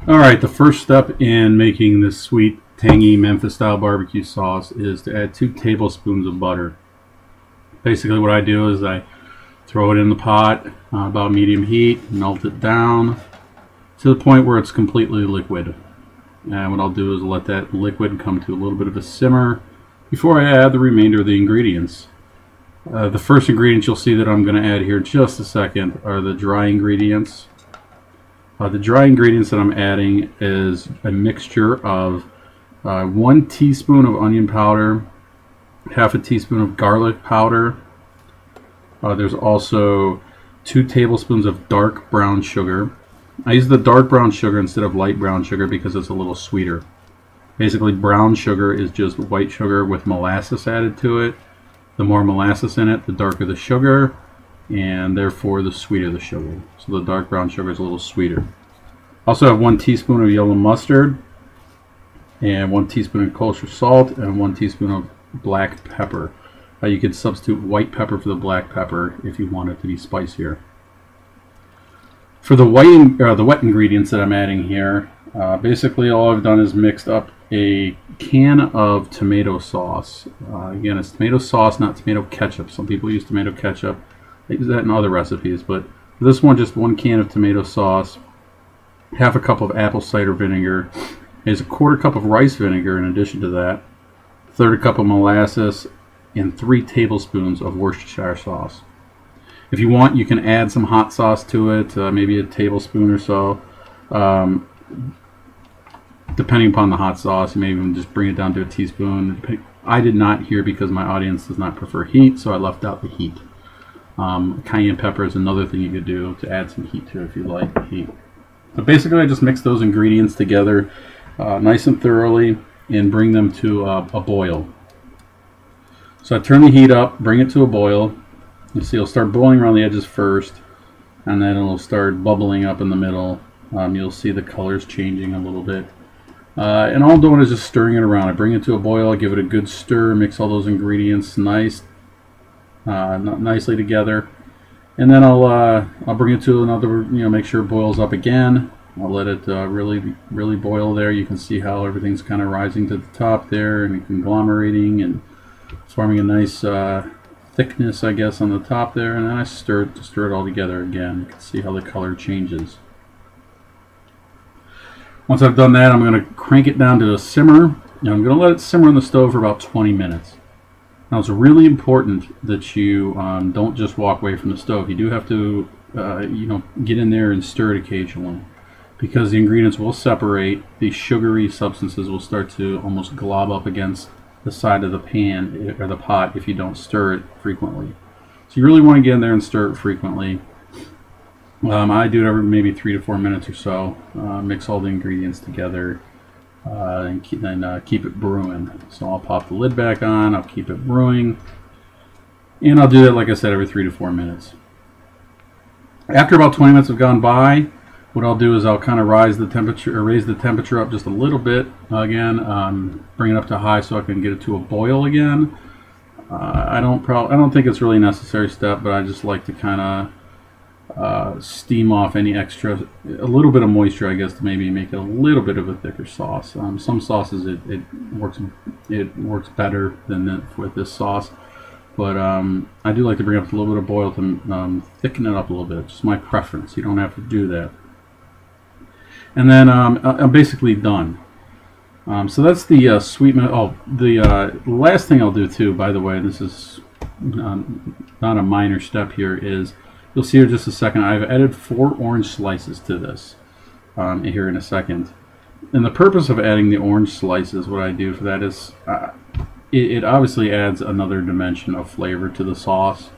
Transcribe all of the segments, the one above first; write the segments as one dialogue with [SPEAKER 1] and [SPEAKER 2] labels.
[SPEAKER 1] Alright, the first step in making this sweet, tangy Memphis style barbecue sauce is to add 2 tablespoons of butter. Basically what I do is I throw it in the pot, about medium heat, melt it down to the point where it's completely liquid. And what I'll do is let that liquid come to a little bit of a simmer before I add the remainder of the ingredients. The first ingredients you'll see that I'm going to add here in just a second are the dry ingredients. The dry ingredients that I'm adding is a mixture of 1 teaspoon of onion powder, half a teaspoon of garlic powder. There's also 2 tablespoons of dark brown sugar. I use the dark brown sugar instead of light brown sugar because it's a little sweeter. Basically, brown sugar is just white sugar with molasses added to it. The more molasses in it, the darker the sugar, and therefore the sweeter the sugar. So the dark brown sugar is a little sweeter. Also have 1 teaspoon of yellow mustard, and 1 teaspoon of kosher salt, and 1 teaspoon of black pepper. You could substitute white pepper for the black pepper if you want it to be spicier. For the wet ingredients that I'm adding here, basically all I've done is mixed up a can of tomato sauce. Again, it's tomato sauce, not tomato ketchup. Some people use tomato ketchup. I use that in other recipes, but for this one, just 1 can of tomato sauce, half a cup of apple cider vinegar, is a 1/4 cup of rice vinegar in addition to that, 1/3 cup of molasses, and 3 tablespoons of Worcestershire sauce. If you want, you can add some hot sauce to it, maybe a tablespoon or so. Depending upon the hot sauce, you may even just bring it down to a teaspoon. I did not here because my audience does not prefer heat, so I left out the heat. Cayenne pepper is another thing you could do to add some heat to it if you like the heat. But basically, I just mix those ingredients together nice and thoroughly and bring them to a boil. So I turn the heat up, bring it to a boil. You see it'll start boiling around the edges first, and then it'll start bubbling up in the middle. You'll see the colors changing a little bit. And all I'm doing is just stirring it around. I bring it to a boil, I give it a good stir, mix all those ingredients nicely together, and then I'll bring it to another, make sure it boils up again. I'll let it really boil there. You can see how everything's kind of rising to the top there and conglomerating and forming a nice thickness, I guess, on the top there, and then I stir it all together again. You can see how the color changes. Once I've done that, I'm going to crank it down to a simmer, and I'm going to let it simmer on the stove for about 20 minutes. Now, it's really important that you don't just walk away from the stove. You do have to, get in there and stir it occasionally, because the ingredients will separate. The sugary substances will start to almost glob up against the side of the pan or the pot if you don't stir it frequently. So you really want to get in there and stir it frequently. I do it every maybe 3 to 4 minutes or so. Mix all the ingredients together and keep it brewing. So I'll pop the lid back on, I'll keep it brewing, and I'll do that, like I said, every 3 to 4 minutes. After about 20 minutes have gone by, what I'll do is I'll kind of raise the temperature up just a little bit again, bring it up to high so I can get it to a boil again. I don't think it's really a necessary step, but I just like to kind of steam off any extra, a little bit of moisture, I guess, to maybe make it a little bit of a thicker sauce. Some sauces it works better than with this sauce, but I do like to bring up a little bit of boil to thicken it up a little bit. It's just my preference. You don't have to do that. And then I'm basically done. So that's the sweetness. Oh, the last thing I'll do too, by the way, this is not a minor step here, is you'll see here in just a second, I've added 4 orange slices to this here in a second. And the purpose of adding the orange slices, what I do for that is it obviously adds another dimension of flavor to the sauce.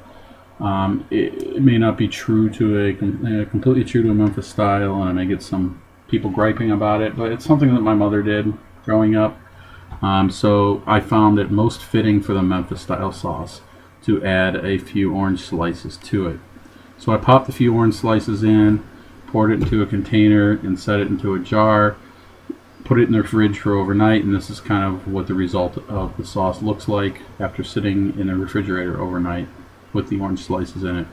[SPEAKER 1] It may not be true to completely true to a Memphis style, and I may get some people griping about it, but it's something that my mother did growing up. So I found it most fitting for the Memphis style sauce to add a few orange slices to it. So I popped a few orange slices in, poured it into a container, and set it into a jar, put it in the fridge for overnight, and this is kind of what the result of the sauce looks like after sitting in a refrigerator overnight with the orange slices in it.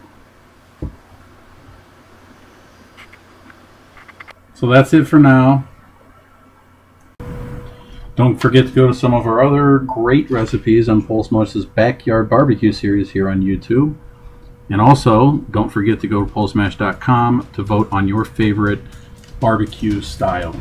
[SPEAKER 1] So that's it for now. Don't forget to go to some of our other great recipes on Polsmosh's Backyard Barbecue series here on YouTube. And also, don't forget to go to polsmash.com to vote on your favorite barbecue style.